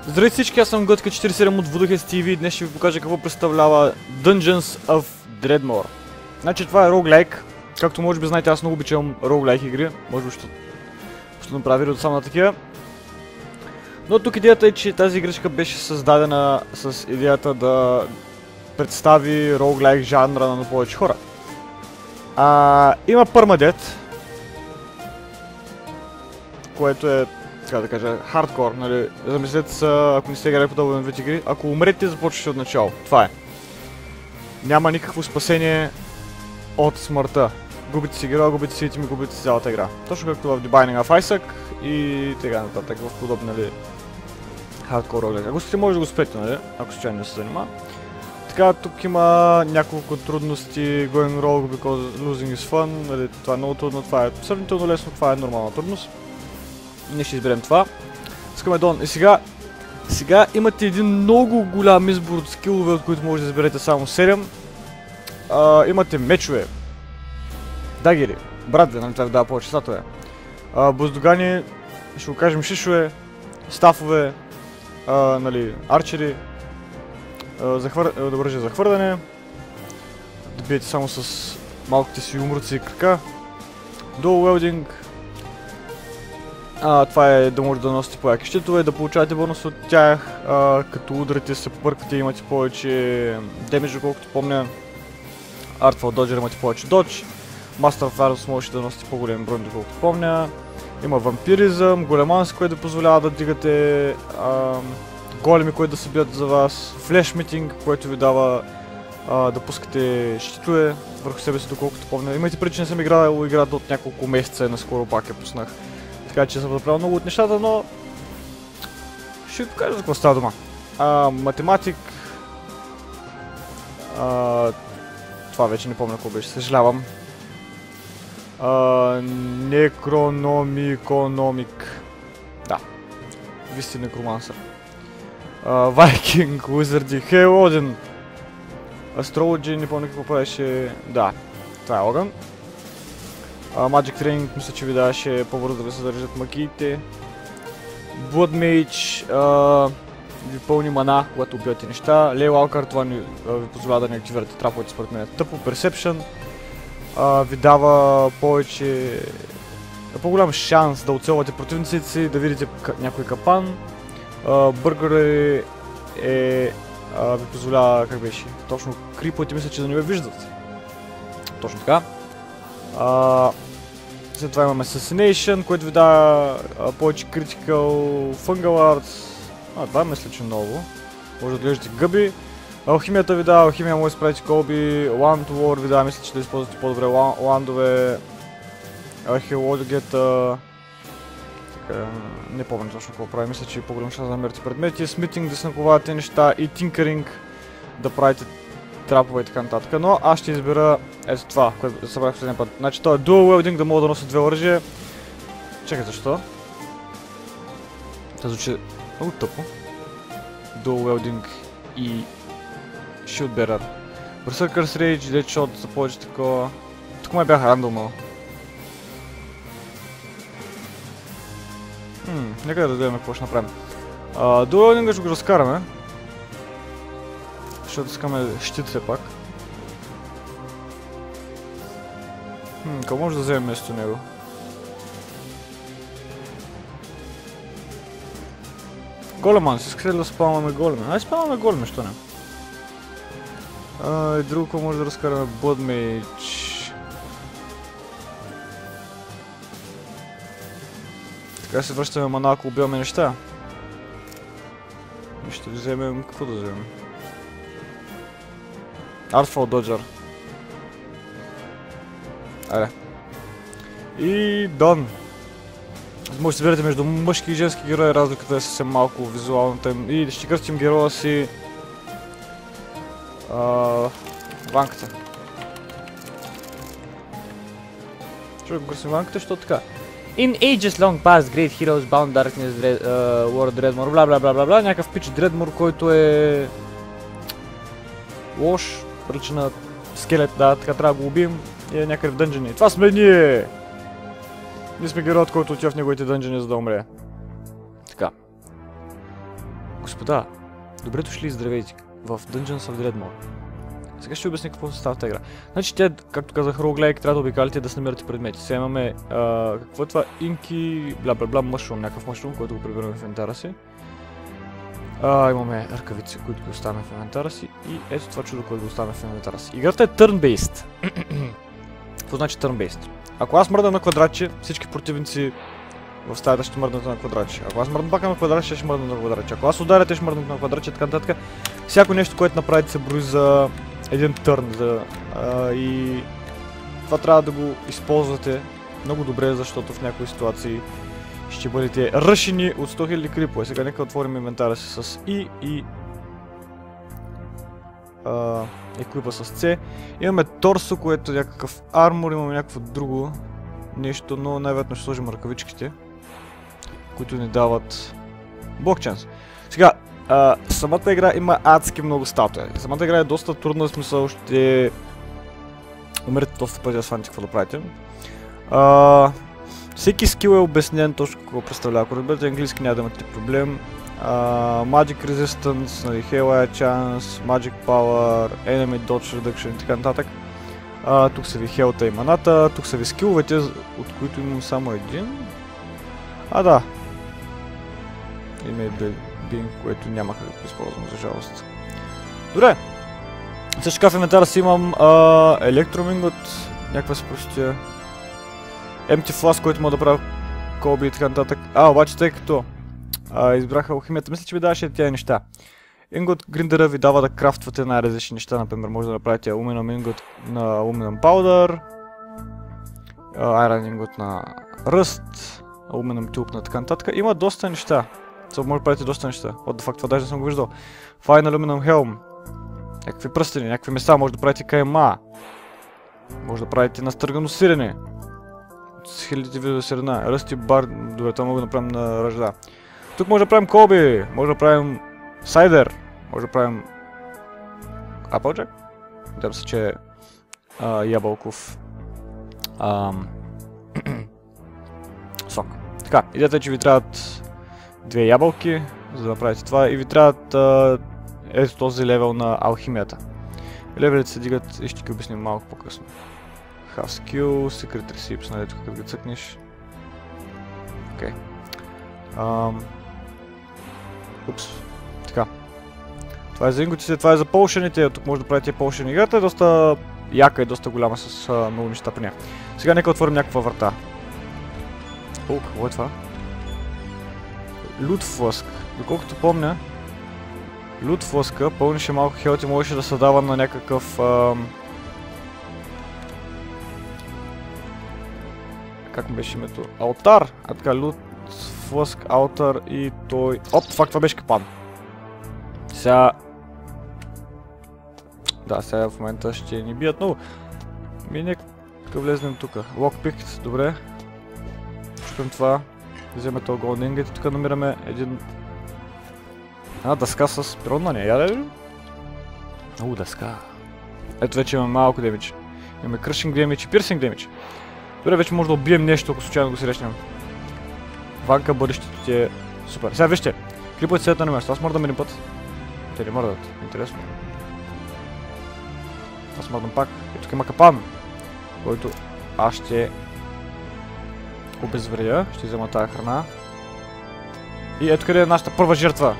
Здравейте всички, аз съм Готка 47 от Voodoo TV. Днес ще ви покажа какво представлява Dungeons of Dreadmore. Значи това е роуглайк. Както може би знаете, аз много обичам роуглайк игри. Може би ще направя видео само на такива. Но тук идеята е, че тази игричка беше създадена с идеята да представи роуглайк жанра на повече хора. Има Permadeath, което е, така да кажа, хардкор, нали. Замислете се, ако не сте играли подобен вид игри, ако умрете, започвате от начало. Това е. Няма никакво спасение от смъртта. Губите си героя, губите си итеми, губите си цялата игра. Точно както в The Binding of Isaac и така нататък, в подобни, нали, хардкор роуглайк. Ако сте, може да го спрете, нали, ако случайно не се занима. Така, тук има няколко трудности, going rogue because losing is fun, нали, това е много трудно, това е сравнително лесно, това е нормална трудност. Ние ще изберем това. Искаме Дон. И сега имате един много голям избор от скилове, от които може да изберете само 7. Имате мечове, дагери, брадве, нали, това ви дава повече статове, боздогани, ще го кажем шишове, стафове, нали, арчери, оръжие за хвърляне, да биете само с малките си умруци и крака, dual wielding. Това е да може да носите по-яки щитове, да получавате бонус от тях, като ударите се побъркате и имате повече демидж, колкото помня. Artful Dodger имате повече dodge, Master of Arrows можете да носите по-големи брони, доколкото помня. Има вампиризъм, големанс, което да позволява да дигате големи, които да се бият за вас, Flash Meeting, което ви дава да пускате щитове върху себе си, доколкото помня. Имайте преди, че не съм играл играта от няколко месеца, наскоро пак я пуснах. Така че съм направил много от нещата, но ще ви покажа за какво става дума. Математик. Това вече не помня какво беше, съжалявам. Некрономикономик. Да. Ви сте некромансър. Вайкинг, Уизърди, Хейл, Один. Астрологи, не помня какво правеше. Да, това е огън. Magic Training, мисля, че ви даваше по-бързо да ви се държат магиите. Blood Mage ви пълни мана, когато убивате неща. Ley Walker, това ви позволява да не активирате траповете, според мен. Тъпо Perception ви дава повече, по-голям шанс да оцелвате противниците си, да видите някой капан. Burger ви позволява, как беше, точно криповете, мисля, че да не ви виждат. Точно така. След това имаме Assassination, което ви дава повече Critical Fungal Arts. Това мисля, че много. Може да отглеждате гъби. Алхимията ви дава, алхимия може да справите колби. Wand War ви дава, мисля, че да използвате по-добре ландове. Археологията. Не помня точно какво прави, мисля, че по-голям шанс да намерите предмети. Smithing да снаковавате неща и Tinkering да правите трапове и така нататък, но аз ще избера ето това, което събрах последния път. Значи това е Dual Wielding, да мога да нося две оръжия. Чакай, защо? Това звучи много тъпо. Dual Wielding и Shield Bearer. Berserker's Rage, Deadshot, за повече такова. Тук май бяха рандомно. Нека да гледаме какво ще направим. Dual Wielding ще го разкараме. Защото искаме щит все пак. Какво може да вземем вместо него? Големанс, искате ли да спамваме големи? Ай, спамваме големи, що не? И друго, какво може да разкараме? Blood Mage. Така се връщаме мана, ако убиваме неща. И ще вземем... какво да вземем? Artful Dodger. Айде. И Дон. Може да се изберете между мъжки и женски герои, разликата е съвсем малко визуалната им. И ще кръстим героя си... Ванката. Ще го кръстим Ванката, защото така. In ages long past, great heroes bound darkness, Lord Dreadmore, бла бла бла бла бла, някакъв пич Dreadmore, който е... лош. Прилича на скелет, да, така трябва да го убием и е някъде в дънжени. Това сме ние! Ние сме героят, който отива в неговите дънжени, за да умре. Така. Господа, добре дошли и здравейте в Dungeons of Dreadmore. Сега ще обясня какво става в тази игра. Значи те, както казах, роуглайк, трябва да обикалите да се намирате предмети. Сега имаме, какво е това? Инки, бла-бла-бла, мъшрум, някакъв мъшрум, който го прибираме в инвентара си. Имаме ръкавици, които го оставяме в инвентара си и ето това чудо, което го оставяме в инвентара си. Играта е turn-based. Какво значи turn-based? Ако аз мръдна на квадратче, всички противници в стаята ще мръднат на квадратче. Ако аз мръдна пака на квадратче, ще мръднат на квадратче. Ако аз ударя, те ще мръднат на квадратче, така нататък. Всяко нещо, което направите, се брои за един търн. И това трябва да го използвате много добре, защото в някои ситуации ще бъдете ръшени от 100 000 крипове. Сега нека отворим инвентара си с I и еквипа с C. Имаме торсо, което е някакъв армор, имаме някакво друго нещо, но най-вероятно ще сложим ръкавичките, които ни дават блокчанс. Сега, самата игра има адски много статуи. Самата игра е доста трудна, в смисъл ще умрете доста пъти да сваните какво да правите. Всеки скил е обяснен точно какво представлява. Ако разберете английски, няма да имате проблем. Magic Resistance, нали, Haywire Chance, Magic Power, Enemy Dodge Reduction и така нататък. Тук са ви хелта и маната, тук са ви скиловете, от които имам само един. Да. Има и Bing, което няма как да използвам, за жалост. Добре. Също така в инвентара си имам електромингот, някаква спростия. Empty Flask, който мога да правя колби и така нататък. Обаче тъй като избрах алхимията, мисля, че ви даваше тези неща. Ингот гриндера ви дава да крафтвате най-различни неща, например може да направите алуминиум ингот на алуминиум паудър, айрон ингот на ръст, алуминиум тюб на така нататък. Има доста неща. Може да правите доста неща. What the fuck, това даже не съм го виждал. Fine Aluminum Helm. Някакви пръстени, някакви места, може да правите кайма. Може да правите настъргано сирене. С хилядите видове сирена. Ръсти бар, добре, това мога да направим на ръжда. Тук може да правим колби, може да правим сайдер, може да правим Applejack. Надявам се, че е ябълков сок. Така, идеята е, че ви трябват две ябълки, за да направите това, и ви трябват ето този левел на алхимията. Левелите се дигат и ще ги обясним малко по-късно. Half skill, secret receipts, нали, тук като ги цъкнеш. Окей. Упс. Така. Това е за инготите, това е за полшените, тук може да правите полшени. Играта е доста яка и доста голяма с много неща при нея. Сега нека отворим някаква врата. Какво е това? Лут флъск. Доколкото помня, лут флъска пълнише малко хелт и можеше да се дава на някакъв... Как му беше името? Алтар! Така, лут флъск, алтар и той... Фак, това беше капан. Сега... Да, сега в момента ще ни бият много. Нека влезнем тука. Lockpick, добре. Чупим това. Вземем този голден ингот и тук намираме един... дъска с пирон, не яде ли? Дъска. Ето вече имаме малко демидж. Имаме кръшинг демидж и пирсинг демидж. Добре, вече може да убием нещо, ако случайно го срещнем. Ванка, бъдещето ти е супер. Сега вижте, клиповете седят на място. Аз мърдам един път. Те не мърдат. Интересно. Аз мърдам пак. И тук има капан, който аз ще обезвредя. Ще взема тази храна. И ето къде е нашата първа жертва.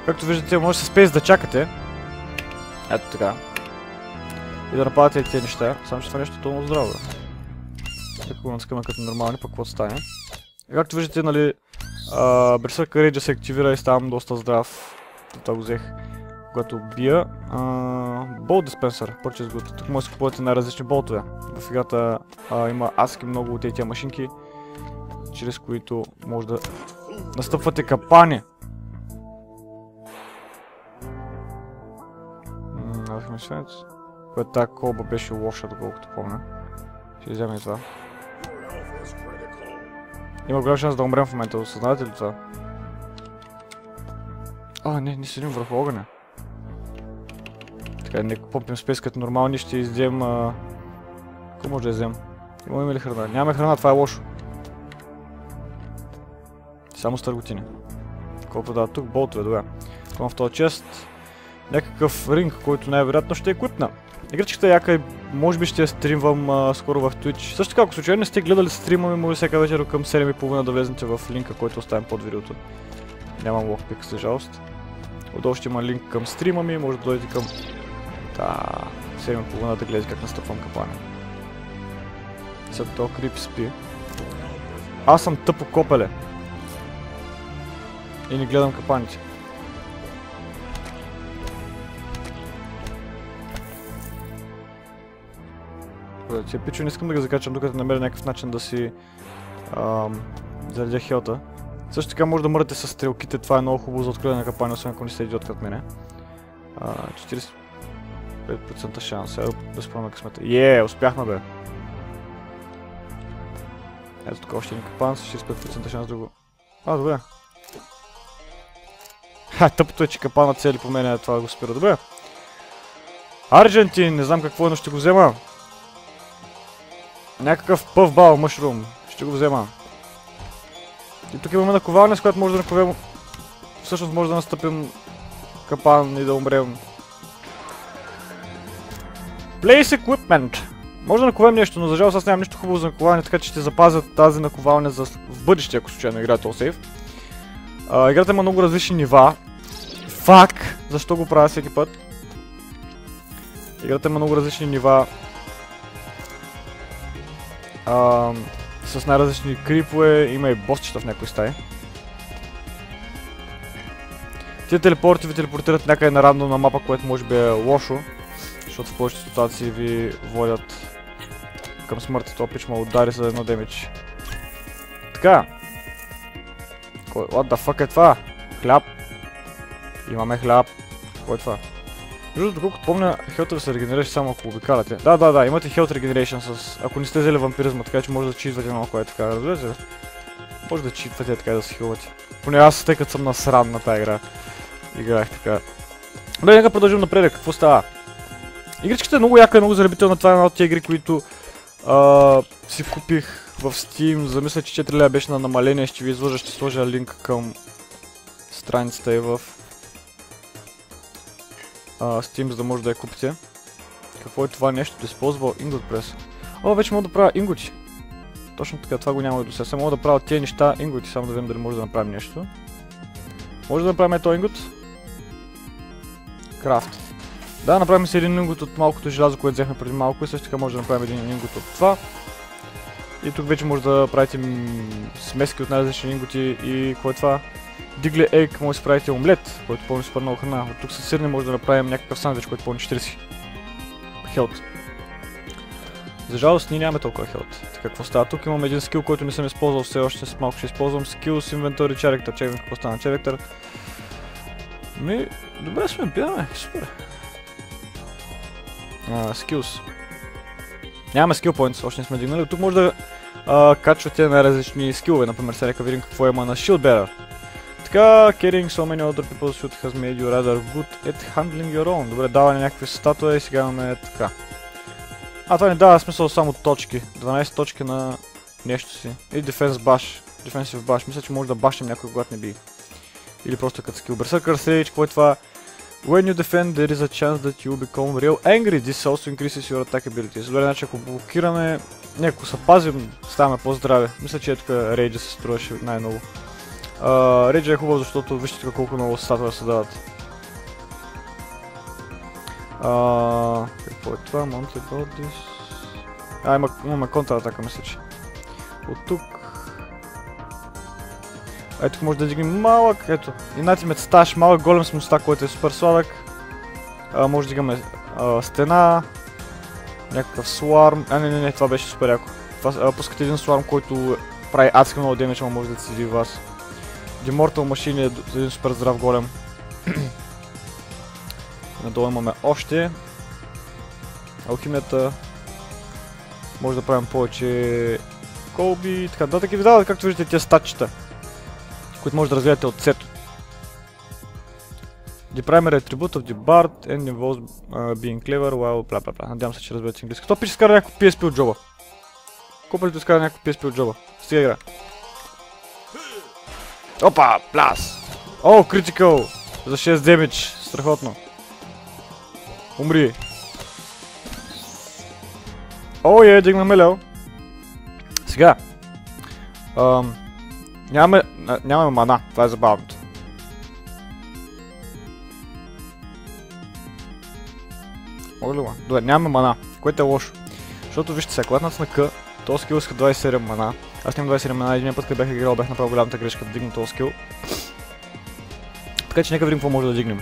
Както виждате, може с спейс да чакате. Ето така. И да нападате тези неща. Само че това нещо е толкова здраво. Така го натискаме като нормални, пък какво стане. И както виждате, нали, Berserker Rage се активира и ставам доста здрав. Това го взех, когато бия. Болт диспенсър, purchase good. Тук може да си купувате най-различни болтове. В играта има адски много от тези машинки, чрез които може да настъпвате капани. Дадахме свинец. Което тази колба беше лоша, доколкото помня. Ще взема и това. Има голям шанс да умрем в момента, осъзнавате ли това? Не седим върху огъня. Така, нека помпим спейс като нормални, ще изядем... Какво може да изядем? Имаме ли храна? Нямаме храна, това е лошо. Само стърготини. Колко да, тук болтове, добре. Имам в този чест някакъв ринг, който най-вероятно ще еквипна. Играчката яка и може би ще я стримвам скоро в Twitch. Също така, ако случайно не сте гледали стрима ми, може всяка вечер към 7:30 да влезете в линка, който оставям под видеото. Нямам локпик, за жалост. Отдолу ще има линк към стрима ми, може да дойдете към 7:30 да гледате как настъпвам капане. След това крип спи. Аз съм тъпо копеле. И не гледам капаните. Тия пичо не искам да ги закачам, докато намеря някакъв начин да си заредя хелта. Също така може да мърдате с стрелките, това е много хубаво за откриване на капани, освен ако не сте идиот като мене. 45% шанс, да спомня късмета. Успяхме бе! Ето тук още един капан с 45% шанс да го... Добре. Тъпото е, че капана цели по мене, това го спира. Добре. Аржентин, не знам какво е, но ще го взема. Някакъв пъвбал, мъшрум. Ще го взема. И тук имаме наковалня, с която може да наковем... Всъщност може да настъпим капан и да умрем. Place Equipment. Може да наковем нещо, но за жалост аз нямам нищо хубаво за наковалня, така че ще запазя тази наковалня за в бъдеще, ако случайно играя този сейф. Играта има много различни нива. Фак! Защо го правя всеки път? Играта има много различни нива. С най-различни крипове, има и босчета в някои стаи. Тия телепорти ви телепортират някъде на рандомна мапа, което може би е лошо. Защото в повечето ситуации ви водят към смърт. Това пич ме удари за едно демидж. Така. What the fuck е това? Хляб. Имаме хляб. Кой е това? Между доколкото помня, хелта ви се регенерира само ако обикаляте. Да, имате хелт регенерейшн с... Ако не сте взели вампиризма, така че може да читвате малко така, разбирате ли? Може да читвате така и да се хилвате. Поне аз тъй като съм насран на тази игра. Играх така. Добре, нека продължим напред, какво става? Игричката е много яка и много заребителна, това е една от тези игри, които си купих в Steam, замисля, че 4 лева беше на намаление, ще ви изложа, ще сложа линк към страницата и в Steam, за да може да я купите. Какво е това нещо? Disposable Ingot Press. Вече мога да правя инготи. Точно така, това го няма и до сега. Мога да правя тези неща инготи, само да видим дали може да направим нещо. Може да направим този ингот. Крафт. Да, направим си един ингот от малкото желязо, което взехме преди малко и също така може да направим един ингот от това. И тук вече може да правите смески от най-различни инготи и какво е това? Дигли Ейк, може да си правите омлет, който пълни супер много храна. От тук със сирни може да направим някакъв сандвич, който пълни 40 хелт. За жалост ние нямаме толкова хелт. Така, какво става? Тук имам един скил, който не съм използвал все още, с малко ще използвам. Skills, Inventory, Character, чекам какво стана Character. Добре сме, бягаме, супер. Skills. Нямаме skill points, още не сме дигнали. Тук може да качвате на различни скилове, например сега нека видим какво има на Shield Bearer. Така, carrying so many other people should has made you rather good at handling your own. Добре, даване някакви статуи и сега имаме така. Това не дава смисъл само точки. 12 точки на нещо си. И Defense Bash. Defensive Bash. Мисля, че може да башим някой, когато не би. Или просто като скил. Berserker Sage, какво е това? When you defend, there is a chance that you become real angry. This also increases your attack abilities. Добре, значи ако блокираме, ако се пазим, ставаме по-здрави. Мисля, че тук рейджа се струваше най-много. Рейджа е хубаво, защото вижте тук колко много статуи се дават. Какво е това? Mounted Bodies... имаме контратака, мисля, че. От тук... Тук може да дигнем малък, ето. Инатимет стаж, малък голем с моста, който е супер сладък. Може да дигаме стена. Някакъв сларм. Не, това беше супер яко. Пускате един сларм, който прави адски много демидж, ама може да седи в вас. Demortal Machine е един супер здрав голем. Надолу имаме още. Алхимията. Може да правим повече колби и така нататък. И ви дават, както виждате, тези статчета, които може да развиете от сето. The primary attribute of the bard and involves being clever while bla. Надявам се, че разберете английски. Кто пише изкара някакво PSP от джоба? Купалито изкара някакво PSP от джоба? Стига игра. Опа! Плас! О, критикал! За 6 демидж. Страхотно. Умри. О, дигнахме лево. Сега. Нямаме мана. Това е забавното. Мога ли ма? Добре, нямаме мана. Което е лошо. Защото вижте сега, когато натисна К, този скил иска 27 мана. Аз нямам 27 мана, един път, като бях играл, бях направил голямата грешка да дигна този скил. Така че нека видим какво може да дигнем.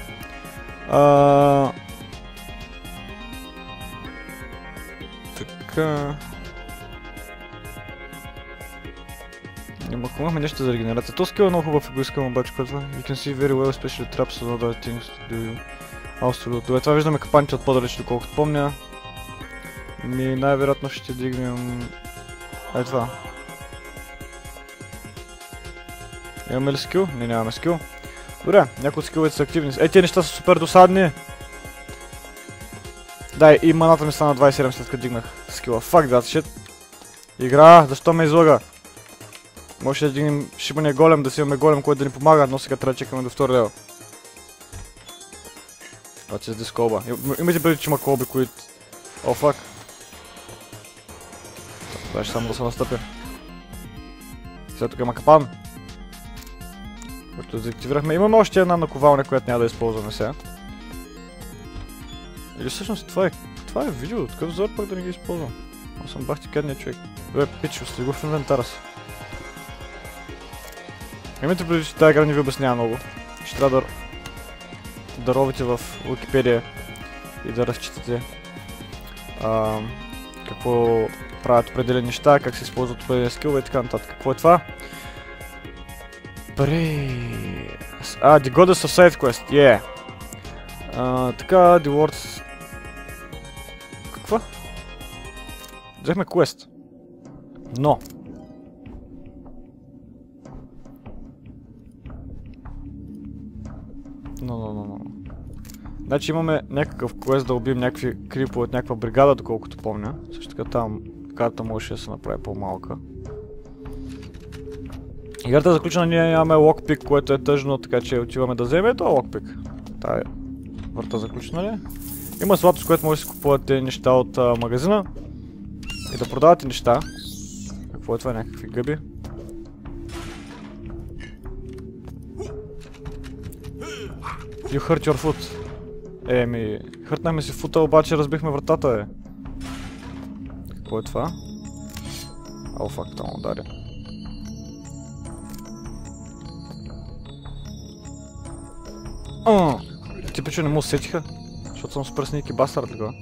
Така... Имахме нещо за регенерация. Този скил е много хубав и го искам обаче, който you can see very well especially traps and other things to do. Добре, това виждаме капаните от по-далеч, доколкото помня. Най-вероятно ще дигнем... това. Имаме ли скил? Не, нямаме скил. Добре, някои от скиловете са активни. Тези неща са супер досадни. Дай, и маната ми стана 27 след като дигнах скила. Fuck that shit. Игра, защо ме излага? Може да дигнем шибания голем, да си имаме голем, който да ни помага, но сега трябва да чекаме до втори левел. Това че с колба. Имайте преди, че има колби, които... О, фак. Това ще само да се настъпя. Сега тук има капан. Който деактивирахме. Имаме още една наковалня, която няма да използваме сега. Или всъщност това е видео, такъв взор пък да не ги използвам. Аз съм бахти кадния човек. Добре, пич, остави го в инвентара си. Имайте преди, че тази игра не ви обяснява много. Ще трябва да ровите в Wikipedia и да разчитате какво правят определени неща, как се използват определени скилове и така нататък. Какво е това? The Goddess of Side Quest, така, The Words... Какво? Взехме квест. Но... Значи имаме някакъв квест да убием някакви крипове от някаква бригада, доколкото помня. Също така там карта може да се направи по-малка. Играта е заключена, ние нямаме локпик, което е тъжно, така че отиваме да вземем този локпик. Тая врата заключена ли? Има злато, с което може да си купувате неща от магазина и да продавате неща. Какво е това? Някакви гъби? You hurt your foot. Хъртнахме си фута, обаче разбихме вратата, Какво е това? О, фак, там ударя. Ти пичо не му сетиха, защото съм супер сники бастард такова.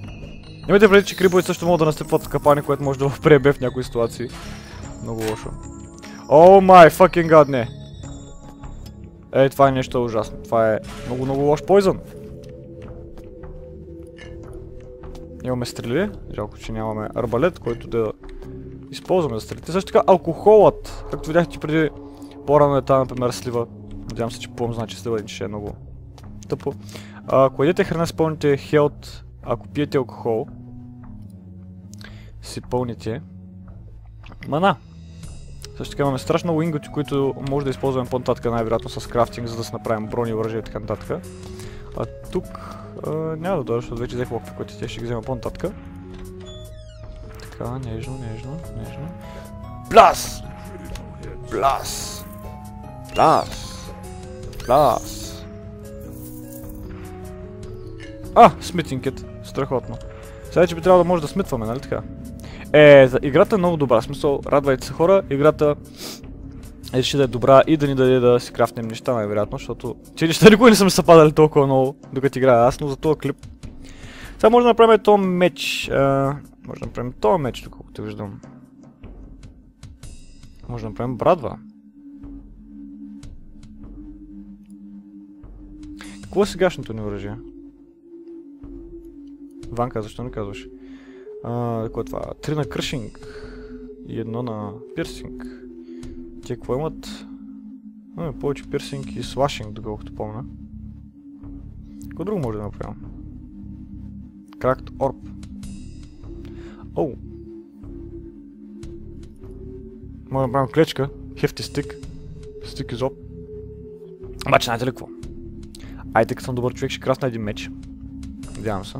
Имайте преди, че крибовете също могат да настъпват в капани, което може да пребе в някои ситуации. Много лошо. О май fucking god, не. Това е нещо ужасно. Това е много лош пойзън. Имаме стрели. Жалко, че нямаме арбалет, който да използваме за стрелите. Също така алкохолът. Както видяхте преди по-рано етап, например, слива. Надявам се, че по-м значи слива и ще е много тъпо. Ако едете храна, си пълните хелт. Ако пиете алкохол, си пълните мана. Също така имаме страшно много инготи, които може да използваме по-нататък, най-вероятно с крафтинг, за да си направим брони, оръжия и така нататък. А тук няма да дойда, защото вече взех локпик, който ще ги взема по-нататък. Така, нежно. Блас! Смитинг кит. Страхотно. Сега че би трябвало да може да смитваме, нали така? Играта е много добра, в смисъл, радвайте се хора, играта ще да е добра и да ни даде да си крафтнем неща, най-вероятно, защото че неща никога не са ми съпадали толкова много, докато играя аз, но за този клип. Сега може да направим този меч, доколкото виждам. Може да направим брадва. Какво е сегашното ни оръжие? Ванка, защо не казваш? Какво е това? 3 на кръшинг и 1 на пирсинг. Те какво имат? Повече пирсинг и слашинг, доколкото помня. Какво друго може да направим? Cracked Orb. Може да направим клечка. Hefty Stick. Stick is up. Обаче знаете ли какво? Айде, като съм добър човек, ще крафтна един меч. Надявам се.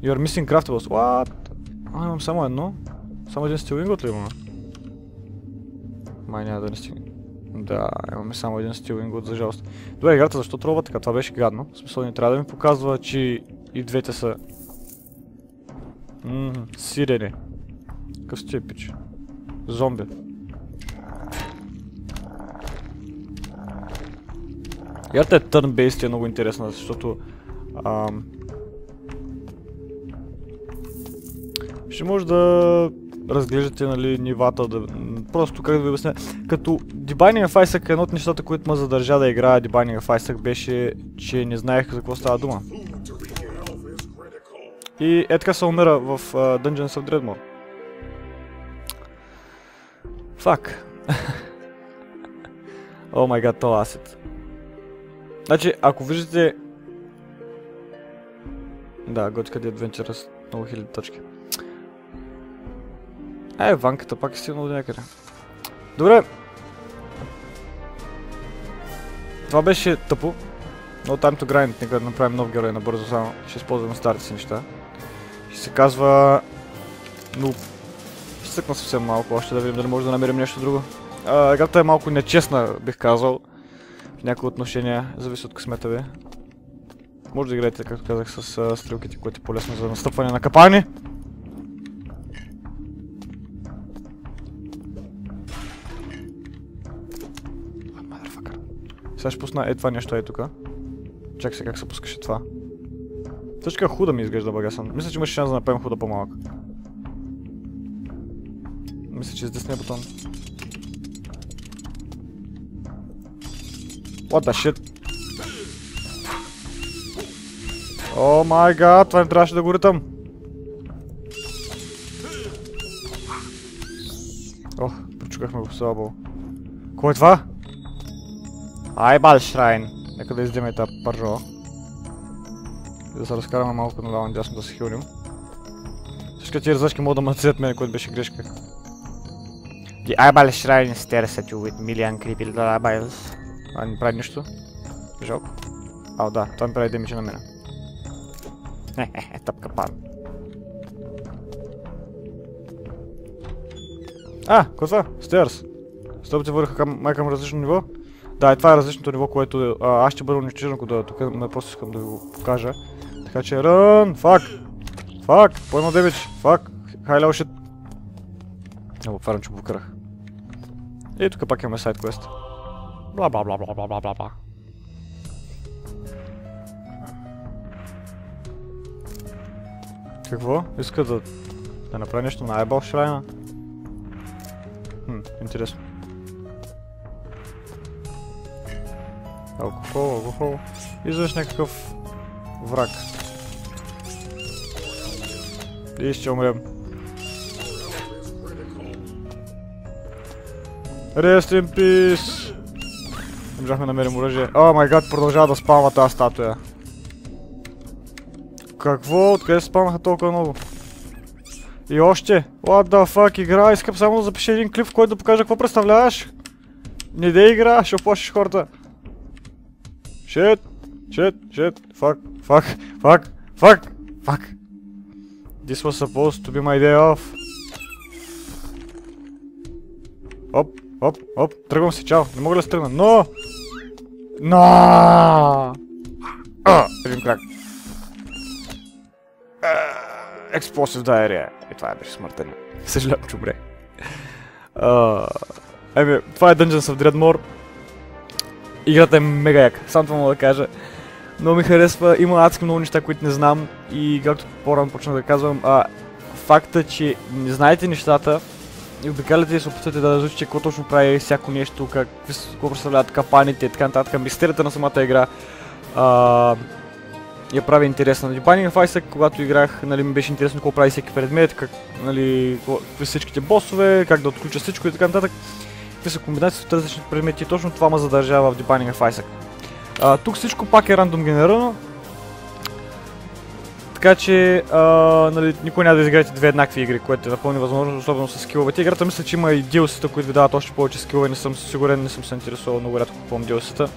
You're missing craftables. What? Имам само едно. Само един стил ингот ли имаме? Май няма да не стигне. Да, имаме само един стил ингот, за жалост. Добре, играта защо тролва така? Това беше гадно. В смисъл не трябва да ми показва, че и двете са... сирени. Какъв сте пич? Зомби. Играта е turn-based и е много интересна, защото... ще може да разглеждате, нали, нивата, да... Просто как да ви обясня. Като Binding of Isaac, едно от нещата, които ме задържа да играя Binding of Isaac беше, че не знаех за какво става дума. И така се умира в Dungeons of Dreadmore. Фак. О май гад, това асет. Значи, ако виждате... Да, готика The Adventurous, много хиляди точки. Ванката пак е стигнал до някъде. Добре. Това беше тъпо. No time to grind, нека да направим нов герой набързо само. Ще използваме старите си неща. Ще се казва... Но... Ще цъкна съвсем малко, още да видим дали може да намерим нещо друго. Играта е малко нечестна, бих казал. В някои отношения, зависи от късмета ви. Може да играете, както казах, с стрелките, което е по-лесно за настъпване на капани. Сега ще пусна това нещо тука. Чакай се как се пускаше това. Също худа ми изглежда багасан. Мисля, че имаше шанс да направим худа по-малък. Мисля, че с десния бутон. What the shit? О май гад, това не трябваше да го ритам. Ох, прочукахме го слабо. Кой е това? Айбал Шрайн. Нека да издиме тази пържо. И да се разкараме малко наляво надясно да се хилнем. Всички тия различки могат да мъцят мене, което беше грешка. The Eyeball Shrine stares at you with million creepy little eyeballs. Не прави нищо. Жалко. Да, това ми прави демидж на мене. Тъпка пан. Какво е това? Stairs. Стълбите върха май към различно ниво. Да, и това е различното ниво, което аз ще бъда унищожен, ако да тук просто искам да ви го покажа. Така че рън! Фак! Фак! По-едно демидж! Фак! Хай лево шит! Много фарам, че го покарах. И тук пак имаме сайд квест. Бла бла бла бла бла бла бла бла. Какво? Иска да направи нещо на Eyeball Shrine? Интересно. Алкохол, алкохол. Виждаш някакъв враг. И ще умрем. Rest in peace! Не можахме да намерим оръжие. О май гад, продължава да спамва тази статуя. Какво? Откъде се спамнаха толкова много? И още? What the fuck, игра? Искам само да запиша един клип, в който да покажа какво представляваш. Не дей игра, ще оплашиш хората. Shit, fuck. This was supposed to be my day off. Оп, тръгвам се, чао, не мога да се тръгна, но! Един крак. Explosive diarrhea. И това беше смъртен. Съжалявам, че умре. Това е Dungeons of Dreadmore. Играта е мега яка, сам това мога да кажа. Много ми харесва, има адски много неща, които не знам и както по-рано почнах да казвам, факта, че не знаете нещата и обикаляте и се опитвате да разучите какво точно прави всяко нещо, какво представляват капаните и така нататък, мистерията на самата игра я прави интересна. The Binding of Isaac, когато играх, нали, ми беше интересно какво прави всеки предмет, какви всичките босове, как да отключа всичко и така нататък. Какви са комбинации от различни предмети и точно това ме задържава в The Binding of Isaac. Тук всичко пак е рандом генерирано. Така че, нали, никой няма да изиграете две еднакви игри, което е напълно възможно, особено с скиловете. Играта мисля, че има и DLC-та, които ви дават още повече скилове, не съм сигурен, не съм се интересувал, много рядко купувам DLC-та.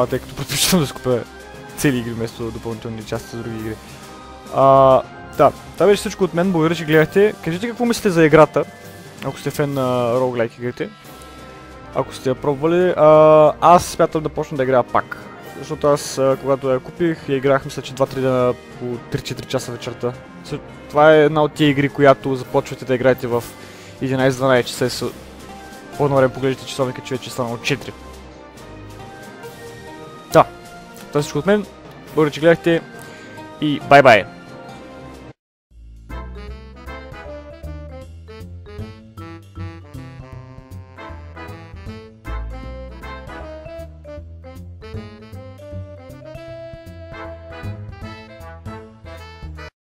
Тъй като предпочитам да скупя цели игри вместо допълнителни части за други игри. Да, това беше всичко от мен, благодаря, че гледахте. Кажете какво мислите за играта, ако сте фен на roguelike игрите. Ако сте я пробвали, аз смятам да почна да играя пак. Защото аз, когато я купих, я играх, мисля, че 2-3 дена по 3-4 часа вечерта. Това е една от тия игри, която започвате да играете в 11-12 часа. По едно време погледнете часовника, че вече е станало 4. Да, това е всичко от мен. Благодаря, че гледахте и бай-бай!